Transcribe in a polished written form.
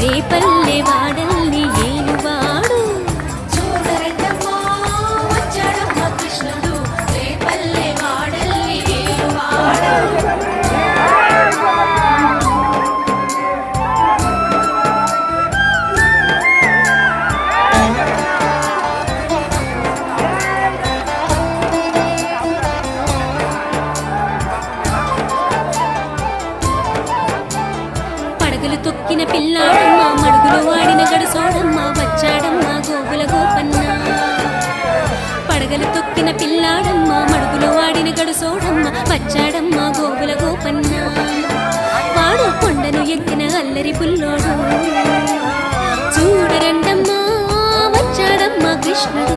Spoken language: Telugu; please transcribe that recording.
రేపల్లె వాడల్ని ఏలువాడు చూడరెడ్డమ్మా వచ్చాడమ్మ కృష్ణుడు రేపల్లె వాడల్ని ఏలువాడు. పడగలు తొక్కిన పిల్లాడమ్మ మడుగులు వాడిన గడుసోడమ్మ వచ్చాడమ్మ గోగుల గోపన్న పడగలు తొక్కిన పిల్లాడమ్మ మడుగులు వాడిన గడుసోడమ్మ వచ్చాడమ్మ గోగుల గోపన్న వాడు కొండను ఎక్కిన అల్లరి పుల్లోడు